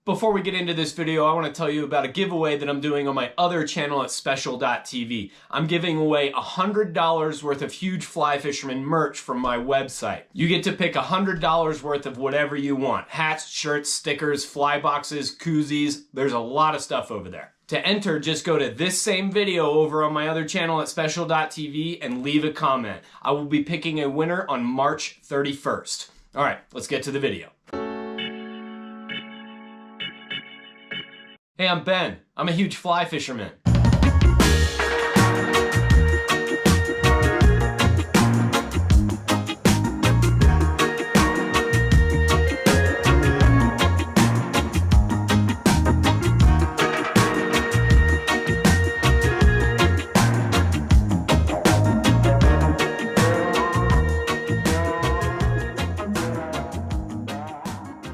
Before we get into this video, I want to tell you about a giveaway that I'm doing on my other channel at special.tv. I'm giving away $100 worth of Huge Fly Fisherman merch from my website. You get to pick $100 worth of whatever you want. Hats, shirts, stickers, fly boxes, koozies. There's a lot of stuff over there. To enter, just go to this same video over on my other channel at special.tv and leave a comment. I will be picking a winner on March 31st. All right, let's get to the video. Hey, I'm Ben. I'm a huge fly fisherman.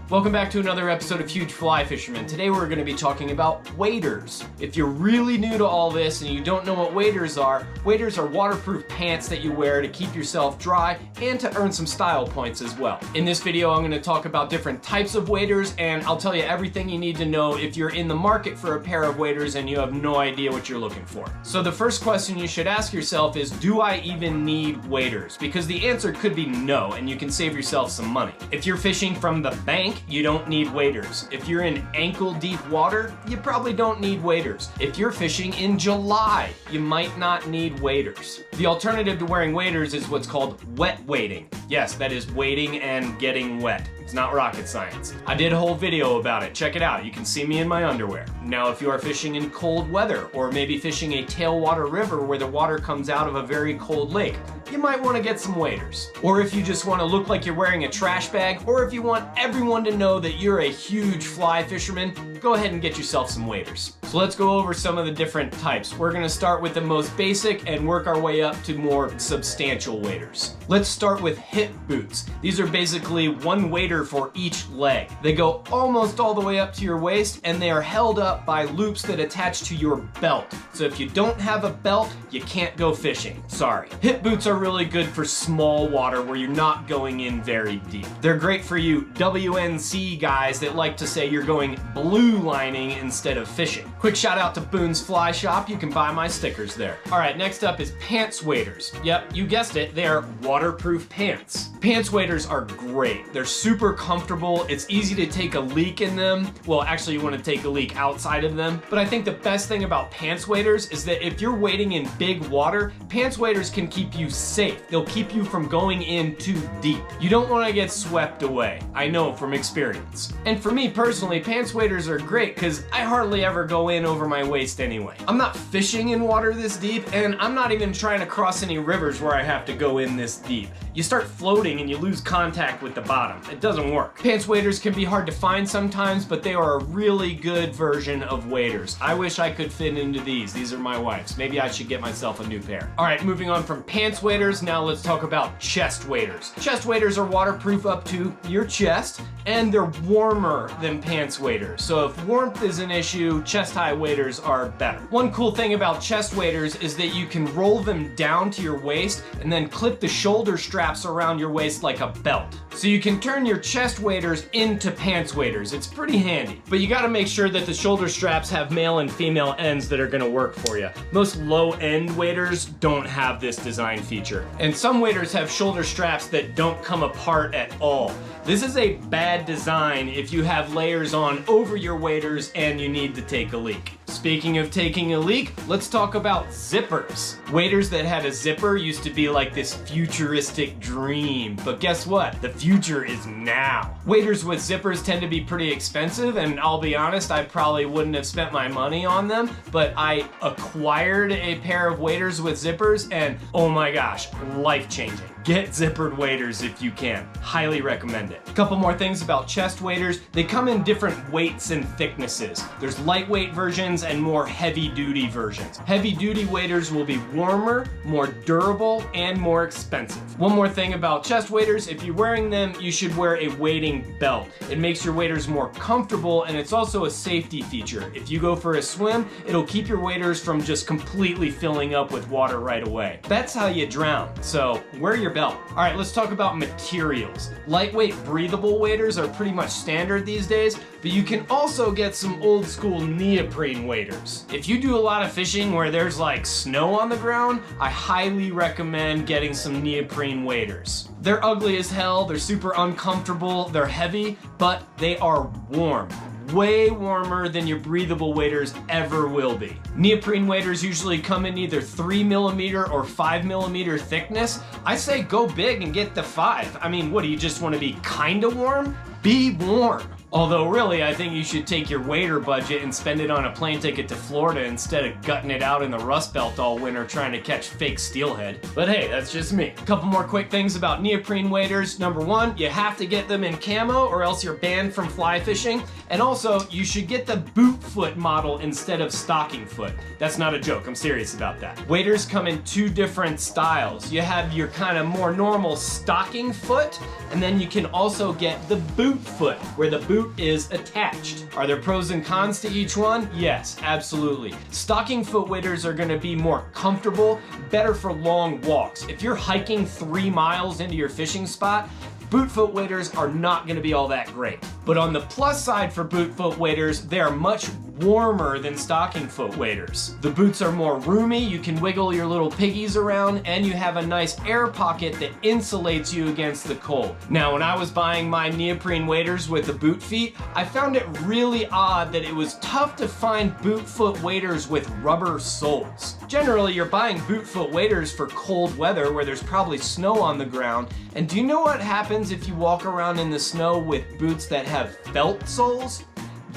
Welcome back to another episode of Huge Fly Fisherman. Today we're going to be talking about waders. If you're really new to all this and you don't know what waders are waterproof pants that you wear to keep yourself dry and to earn some style points as well. In this video I'm going to talk about different types of waders, and I'll tell you everything you need to know if you're in the market for a pair of waders and you have no idea what you're looking for. So the first question you should ask yourself is, do I even need waders? Because the answer could be no, and you can save yourself some money. If you're fishing from the bank, you don't need waders. If you're in ankle-deep water, you probably don't need waders. If you're fishing in July, you might not need waders. The alternative to wearing waders is what's called wet wading. Yes, that is wading and getting wet. It's not rocket science. I did a whole video about it. Check it out. You can see me in my underwear. Now, if you are fishing in cold weather, or maybe fishing a tailwater river where the water comes out of a very cold lake, you might want to get some waders. Or if you just want to look like you're wearing a trash bag, or if you want everyone to know that you're a huge fly fisherman, go ahead and get yourself some waders. So let's go over some of the different types. We're going to start with the most basic and work our way up to more substantial waders. Let's start with hip boots. These are basically one wader for each leg. They go almost all the way up to your waist, and they are held up by loops that attach to your belt. So if you don't have a belt, you can't go fishing. Sorry. Hip boots are really good for small water where you're not going in very deep. They're great for you WNC guys that like to say you're going blue lining instead of fishing. Quick shout out to Boone's Fly Shop. You can buy my stickers there. All right, next up is pants waders. Yep, you guessed it. They are waterproof pants. Pants waders are great. They're super comfortable. It's easy to take a leak in them. Well, actually you want to take a leak outside of them. But I think the best thing about pants waders is that if you're wading in big water, pants waders can keep you safe. They'll keep you from going in too deep. You don't want to get swept away. I know from experience. And for me personally, pants waders are great because I hardly ever go in over my waist anyway. I'm not fishing in water this deep, and I'm not even trying to cross any rivers where I have to go in this deep. You start floating and you lose contact with the bottom. It doesn't work. Pants waders can be hard to find sometimes, but they are a really good version of waders. I wish I could fit into these. These are my wife's. Maybe I should get myself a new pair. All right, moving on from pants waders, now let's talk about chest waders. Chest waders are waterproof up to your chest, and they're warmer than pants waders. So if warmth is an issue, chest-high waders are better. One cool thing about chest waders is that you can roll them down to your waist and then clip the shoulder straps around your waist like a belt. So you can turn your chest waders into pants waders. It's pretty handy. But you gotta make sure that the shoulder straps have male and female ends that are gonna work for you. Most low-end waders don't have this design feature. And some waders have shoulder straps that don't come apart at all. This is a bad design if you have layers on over your waders and you need to take a leak. Speaking of taking a leak, let's talk about zippers. Waders that had a zipper used to be like this futuristic dream, but guess what? The future is now. Waders with zippers tend to be pretty expensive, and I'll be honest, I probably wouldn't have spent my money on them, but I acquired a pair of waders with zippers, and oh my gosh, life-changing. Get zippered waders if you can. Highly recommend it. A couple more things about chest waders. They come in different weights and thicknesses. There's lightweight versions and more heavy-duty versions. Heavy-duty waders will be warmer, more durable, and more expensive. One more thing about chest waders, if you're wearing them, you should wear a wading belt. It makes your waders more comfortable, and it's also a safety feature. If you go for a swim, it'll keep your waders from just completely filling up with water right away. That's how you drown. So wear your belt. All right, let's talk about materials. Lightweight breathable waders are pretty much standard these days, but you can also get some old school neoprene waders. If you do a lot of fishing where there's like snow on the ground, I highly recommend getting some neoprene waders. They're ugly as hell, they're super uncomfortable, they're heavy, but they are warm. Way warmer than your breathable waders ever will be. Neoprene waders usually come in either 3mm or 5mm thickness. I say go big and get the 5. I mean, what, do you just want to be kinda warm? Be warm. Although really, I think you should take your wader budget and spend it on a plane ticket to Florida instead of gutting it out in the Rust Belt all winter trying to catch fake steelhead. But hey, that's just me. A couple more quick things about neoprene waders. Number one, you have to get them in camo or else you're banned from fly fishing. And also, you should get the Bootfoot model instead of stockingfoot. That's not a joke, I'm serious about that. Waders come in 2 different styles. You have your kind of more normal stockingfoot, and then you can also get the Bootfoot, where the boot is attached. Are there pros and cons to each one? Yes, absolutely. Stockingfoot waders are gonna be more comfortable, better for long walks. If you're hiking 3 miles into your fishing spot, Bootfoot waders are not gonna be all that great. But on the plus side for Bootfoot waders, they are much warmer than stockingfoot waders. The boots are more roomy, you can wiggle your little piggies around, and you have a nice air pocket that insulates you against the cold. Now, when I was buying my neoprene waders with the boot feet, I found it really odd that it was tough to find Bootfoot waders with rubber soles. Generally, you're buying Bootfoot waders for cold weather where there's probably snow on the ground, and do you know what happens if you walk around in the snow with boots that have felt soles?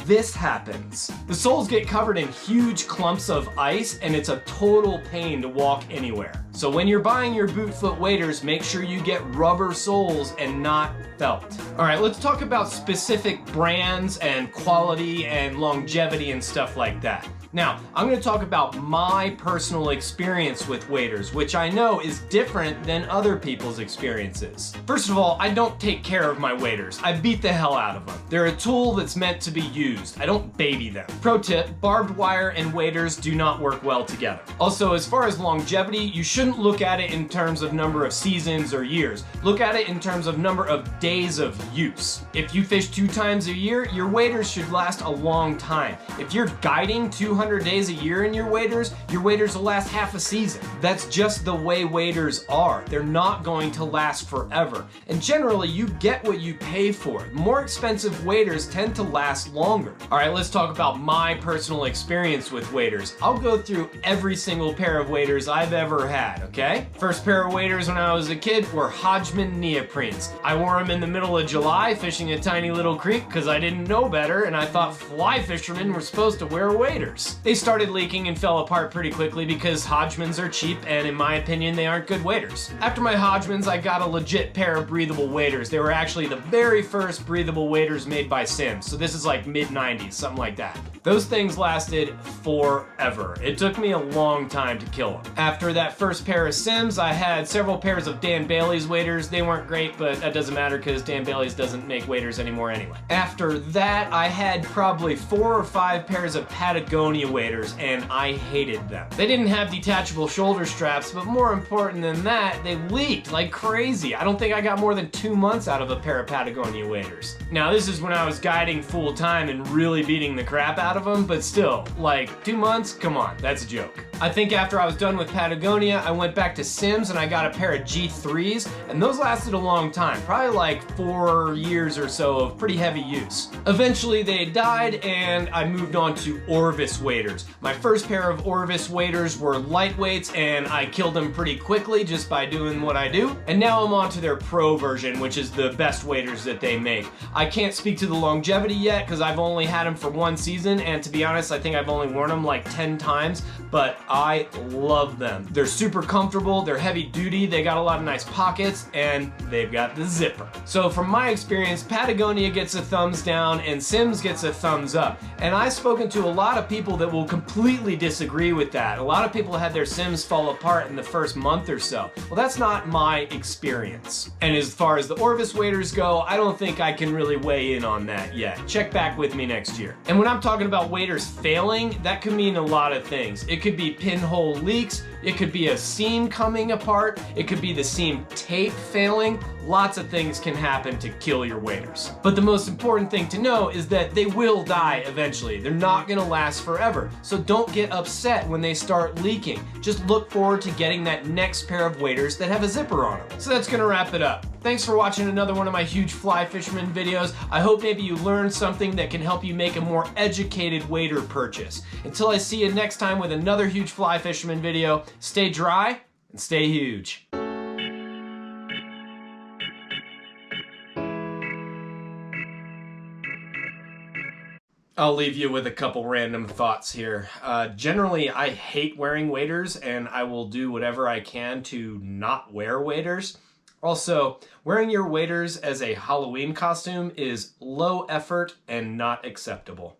This happens. The soles get covered in huge clumps of ice and it's a total pain to walk anywhere. So when you're buying your Bootfoot waders, make sure you get rubber soles and not felt. All right, let's talk about specific brands and quality and longevity and stuff like that. Now, I'm going to talk about my personal experience with waders, which I know is different than other people's experiences. First of all, I don't take care of my waders. I beat the hell out of them. They're a tool that's meant to be used. I don't baby them. Pro tip, barbed wire and waders do not work well together. Also, as far as longevity, you shouldn't look at it in terms of number of seasons or years. Look at it in terms of number of days of use. If you fish 2 times a year, your waders should last a long time. If you're guiding 200 days a year in your waders will last half a season. That's just the way waders are. They're not going to last forever. And generally, you get what you pay for. More expensive waders tend to last longer. All right, let's talk about my personal experience with waders. I'll go through every single pair of waders I've ever had, okay? First pair of waders when I was a kid were Hodgman neoprenes. I wore them in the middle of July fishing a tiny little creek because I didn't know better and I thought fly fishermen were supposed to wear waders. They started leaking and fell apart pretty quickly because Hodgmans are cheap and in my opinion they aren't good waders. After my Hodgmans, I got a legit pair of breathable waders. They were actually the very first breathable waders made by Simms, so this is like mid-90s, something like that. Those things lasted forever. It took me a long time to kill them. After that first pair of Simms, I had several pairs of Dan Bailey's waders. They weren't great, but that doesn't matter because Dan Bailey's doesn't make waders anymore anyway. After that, I had probably 4 or 5 pairs of Patagonia waders, and I hated them. They didn't have detachable shoulder straps, but more important than that, they leaked like crazy. I don't think I got more than 2 months out of a pair of Patagonia waders. Now, this is when I was guiding full time and really beating the crap out of them, but still, like 2 months? Come on, that's a joke. I think after I was done with Patagonia, I went back to Simms and I got a pair of G3s, and those lasted a long time, probably like 4 years or so of pretty heavy use. Eventually they died and I moved on to Orvis waders. My first pair of Orvis waders were lightweights and I killed them pretty quickly just by doing what I do. And now I'm on to their pro version, which is the best waders that they make. I can't speak to the longevity yet because I've only had them for 1 season, and to be honest, I think I've only worn them like 10 times, but I love them. They're super comfortable, they're heavy duty, they got a lot of nice pockets, and they've got the zipper. So from my experience, Patagonia gets a thumbs down and Simms gets a thumbs up. And I've spoken to a lot of people that will completely disagree with that. A lot of people had their Simms fall apart in the first month or so. Well, that's not my experience. And as far as the Orvis waders go, I don't think I can really weigh in on that yet. Check back with me next year. And when I'm talking about waders failing, that could mean a lot of things. It could be pinhole leaks, It could be a seam coming apart, it could be the seam tape failing. Lots of things can happen to kill your waders. But the most important thing to know is that they will die eventually. They're not gonna last forever. So don't get upset when they start leaking. Just look forward to getting that next pair of waders that have a zipper on them. So that's gonna wrap it up. Thanks for watching another one of my Huge Fly Fisherman videos. I hope maybe you learned something that can help you make a more educated wader purchase. Until I see you next time with another Huge Fly Fisherman video, stay dry and stay huge. I'll leave you with a couple random thoughts here. Generally, I hate wearing waders, and I will do whatever I can to not wear waders. Also, wearing your waders as a Halloween costume is low effort and not acceptable.